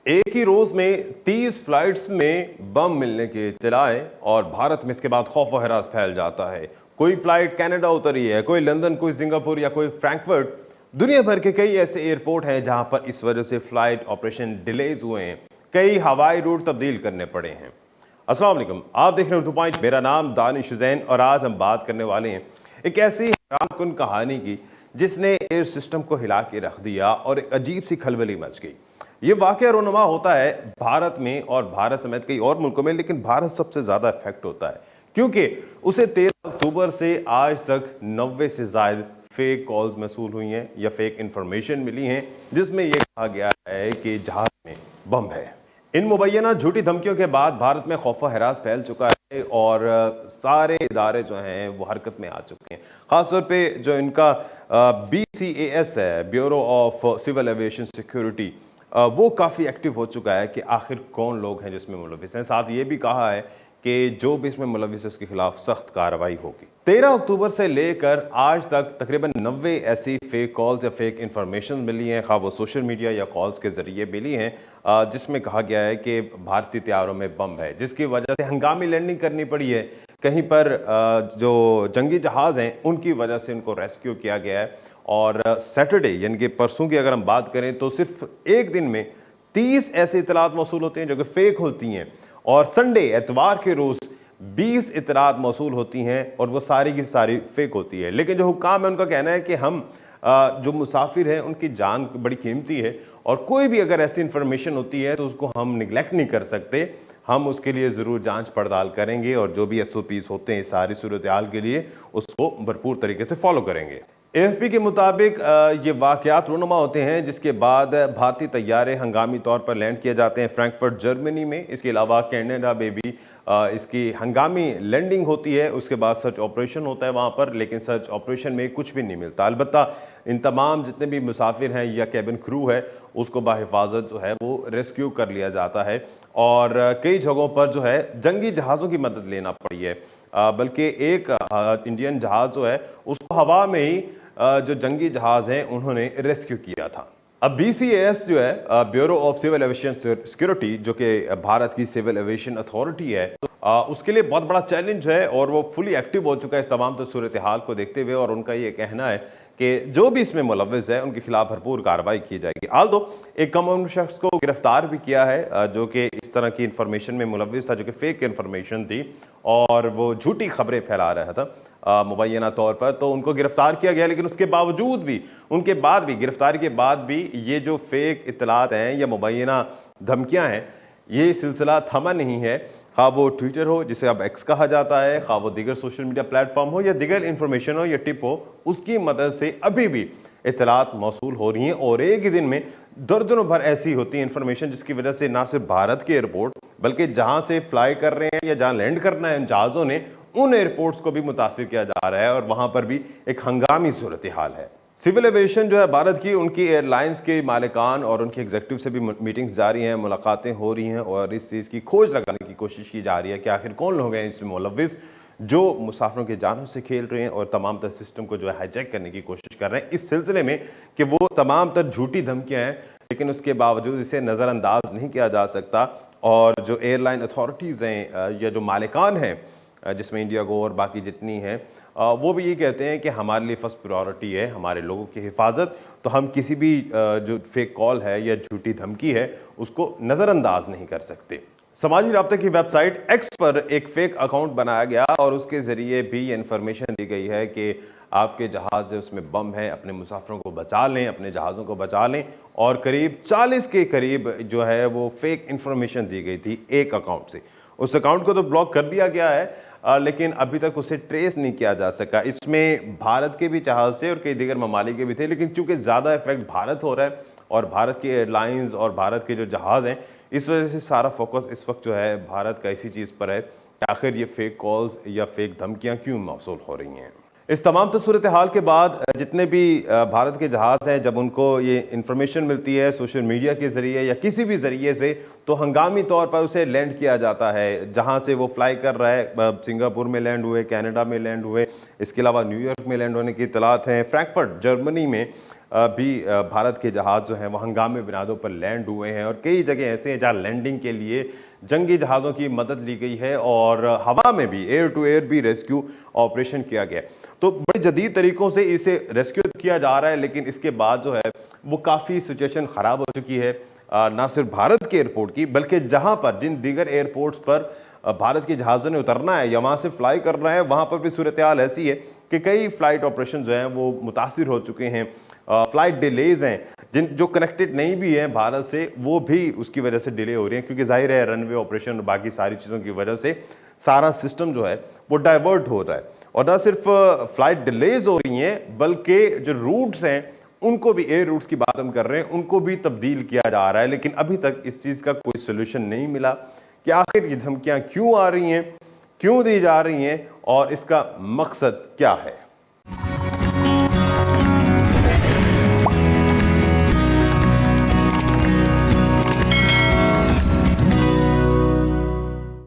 एक ही रोज में 30 फ्लाइट्स में बम मिलने की इत्तलाएं और भारत में इसके बाद खौफ व हरास फैल जाता है। कोई फ्लाइट कनाडा उतरी है, कोई लंदन, कोई सिंगापुर या कोई फ्रैंकफर्ट। दुनिया भर के कई ऐसे एयरपोर्ट हैं जहां पर इस वजह से फ्लाइट ऑपरेशन डिलेज हुए हैं, कई हवाई रूट तब्दील करने पड़े हैं। अस्सलाम वालेकुम, आप देख रहे हैं उर्दू पॉइंट। मेरा नाम दानिश हुसैन और आज हम बात करने वाले हैं एक ऐसी हैरानकुन कहानी की जिसने एयर सिस्टम को हिला के रख दिया और एक अजीब सी खलबली मच गई। ये वाकया रोनुमा होता है भारत में और भारत समेत कई और मुल्कों में, लेकिन भारत सबसे ज्यादा इफेक्ट होता है क्योंकि उसे 13 अक्टूबर से आज तक 90 से ज्यादा फेक कॉल्स मसूल हुई हैं या फेक इंफॉर्मेशन मिली हैं जिसमें यह कहा गया है कि जहाज में बम है। इन मुबैना झूठी धमकियों के बाद भारत में खौफ हरास फैल चुका है और सारे इदारे जो हैं वो हरकत में आ चुके हैं। खासतौर पे जो इनका BCAS है, bureau of civil aviation security, वो काफ़ी एक्टिव हो चुका है कि आखिर कौन लोग हैं जिसमें मुलविस हैं। साथ ये भी कहा है कि जो भी इसमें मुलविस है उसके खिलाफ सख्त कार्रवाई होगी। 13 अक्टूबर से लेकर आज तक तकरीबन 90 ऐसी फेक कॉल्स या फेक इंफॉर्मेशन मिली हैं, खा वो सोशल मीडिया या कॉल्स के जरिए मिली हैं, जिसमें कहा गया है कि भारतीय तैयारों में बम है जिसकी वजह से हंगामी लैंडिंग करनी पड़ी है। कहीं पर जो जंगी जहाज़ हैं उनकी वजह से उनको रेस्क्यू किया गया है। और सैटरडे यानी कि परसों की अगर हम बात करें तो सिर्फ एक दिन में 30 ऐसे इतलात मौसूल होते हैं जो कि फेक होती हैं और संडे एतवार के रोज 20 इतलात मौसूल होती हैं और वो सारी की सारी फेक होती है। लेकिन जो हुक्काम है उनका कहना है कि हम जो मुसाफिर हैं उनकी जान बड़ी कीमती है और कोई भी अगर ऐसी इंफॉर्मेशन होती है तो उसको हम निगलेक्ट नहीं कर सकते। हम उसके लिए ज़रूर जांच पड़ताल करेंगे और जो भी SOPs होते हैं सारी सूरत हाल के लिए उसको भरपूर तरीके से फॉलो करेंगे। AFP के मुताबिक ये वाकयात रोनुमा होते हैं जिसके बाद भारतीय तैयारे हंगामी तौर पर लैंड किए जाते हैं फ्रैंकफर्ट जर्मनी में। इसके अलावा कनाडा में भी इसकी हंगामी लैंडिंग होती है। उसके बाद सर्च ऑपरेशन होता है वहाँ पर, लेकिन सर्च ऑपरेशन में कुछ भी नहीं मिलता। अलबत्ता इन तमाम जितने भी मुसाफिर हैं या कैबिन क्रू है उसको बाहिफाजत जो है वो रेस्क्यू कर लिया जाता है और कई जगहों पर जो है जंगी जहाज़ों की मदद लेना पड़ी है। बल्कि एक इंडियन जहाज़ जो है उसको हवा में ही जो जंगी जहाज हैं उन्होंने रेस्क्यू किया था। अब BCAS जो है, bureau of civil aviation security, जो कि भारत की सिविल एविएशन अथॉरिटी है, उसके लिए बहुत बड़ा चैलेंज है और वो फुली एक्टिव हो चुका है इस तमाम तो सूरत हाल को देखते हुए। और उनका ये कहना है कि जो भी इसमें मुलविस है उनके खिलाफ भरपूर कार्रवाई की जाएगी। आल दो एक कम शख्स को गिरफ्तार भी किया है जो कि इस तरह की इंफॉर्मेशन में मुलविस था, जो कि फेक इंफॉर्मेशन थी और वो झूठी खबरें फैला रहा था मुबैना तौर पर। तो उनको गिरफ्तार किया गया, लेकिन उसके बावजूद भी गिरफ्तारी के बाद भी ये जो फेक इतलात हैं या मुबैना धमकियां हैं, ये सिलसिला थमा नहीं है। खा वो ट्विटर हो जिसे अब X कहा जाता है, खा वो दीगर सोशल मीडिया प्लेटफॉर्म हो या दीगर इंफॉर्मेशन हो या टिप हो, उसकी मदद से अभी भी इतलात मौसूल हो रही हैं और एक ही दिन में दर्जनों भर ऐसी होती है इंफॉर्मेशन जिसकी वजह से ना सिर्फ भारत के एयरपोर्ट बल्कि जहां से फ्लाई कर रहे हैं या जहां लैंड करना है इन जहाज़ों ने, उन एयरपोर्ट्स को भी मुतासिर किया जा रहा है और वहां पर भी एक हंगामी सूरत हाल है। सिविल एविएशन जो है भारत की, उनकी एयरलाइंस के मालिकान और उनके एग्जीक्यूटिव से भी मीटिंग्स जारी हैं, मुलाकातें हो रही हैं और इस चीज़ की खोज लगाने की कोशिश की जा रही है कि आखिर कौन लोग हैं इसमें मुलविस जो मुसाफिरों के जानों से खेल रहे हैं और तमाम तर सिस्टम को जो है हाईजैक करने की कोशिश कर रहे हैं इस सिलसिले में कि वो तमाम तर झूठी धमकियां हैं, लेकिन उसके बावजूद इसे नज़रअंदाज नहीं किया जा सकता। और जो एयरलाइन अथॉरिटीज़ हैं या जो मालिकान हैं जिसमें इंडिया गो और बाकी जितनी हैं, वो भी ये कहते हैं कि हमारे लिए फर्स्ट प्रायोरिटी है हमारे लोगों की हिफाजत। तो हम किसी भी जो फेक कॉल है या झूठी धमकी है उसको नज़रअंदाज नहीं कर सकते। समाजी राब्ते की वेबसाइट X पर एक फेक अकाउंट बनाया गया और उसके ज़रिए भी ये इन्फॉर्मेशन दी गई है कि आपके जहाज़ है उसमें बम है, अपने मुसाफिरों को बचा लें, अपने जहाज़ों को बचा लें। और करीब 40 के करीब जो है वो फेक इन्फॉर्मेशन दी गई थी एक अकाउंट से। उस अकाउंट को तो ब्लॉक कर दिया गया है लेकिन अभी तक उसे ट्रेस नहीं किया जा सका। इसमें भारत के भी जहाज़ थे और कई दीगर ममालिक के भी थे, लेकिन चूंकि ज़्यादा इफेक्ट भारत हो रहा है और भारत की एयरलाइंस और भारत के जो जहाज़ हैं, इस वजह से सारा फोकस इस वक्त जो है भारत का इसी चीज़ पर है कि आखिर ये फेक कॉल्स या फेक धमकियां क्यों मौसूल हो रही हैं। इस तमाम सूरत हाल के बाद जितने भी भारत के जहाज़ हैं, जब उनको ये इंफॉर्मेशन मिलती है सोशल मीडिया के ज़रिए या किसी भी ज़रिए से, तो हंगामी तौर पर उसे लैंड किया जाता है जहां से वो फ्लाई कर रहा है। सिंगापुर में लैंड हुए, कनाडा में लैंड हुए, इसके अलावा न्यूयॉर्क में लैंड होने की इतलात हैं, फ्रैंकफर्ट जर्मनी में भारत के जहाज़ जो हैं वो हंगामी बुनियादों पर लैंड हुए हैं और कई जगह ऐसे हैं जहां लैंडिंग के लिए जंगी जहाज़ों की मदद ली गई है और हवा में भी एयर टू एयर भी रेस्क्यू ऑपरेशन किया गया। तो बड़े जदीद तरीकों से इसे रेस्क्यू किया जा रहा है, लेकिन इसके बाद जो है वो काफ़ी सिचुएशन ख़राब हो चुकी है, ना सिर्फ भारत के एयरपोर्ट की बल्कि जहां पर जिन दीगर एयरपोर्ट्स पर भारत के जहाज़ों ने उतरना है या वहां से फ्लाई करना है वहां पर भी सूरत हाल ऐसी है कि कई फ्लाइट ऑपरेशन जो हैं वो मुतासिर हो चुके हैं। फ्लाइट डिलेज हैं, जिन जो कनेक्टेड नहीं भी हैं भारत से वो भी उसकी वजह से डिले हो रही हैं, क्योंकि जाहिर है रनवे ऑपरेशन और बाकी सारी चीज़ों की वजह से सारा सिस्टम जो है वो डाइवर्ट हो रहा है। और ना सिर्फ फ्लाइट डिलेज हो रही हैं बल्कि जो रूट्स हैं उनको भी, एयर रूट्स की बात हम कर रहे हैं, उनको भी तब्दील किया जा रहा है। लेकिन अभी तक इस चीज़ का कोई सोल्यूशन नहीं मिला कि आखिर ये धमकियां क्यों आ रही हैं, क्यों दी जा रही हैं और इसका मकसद क्या है।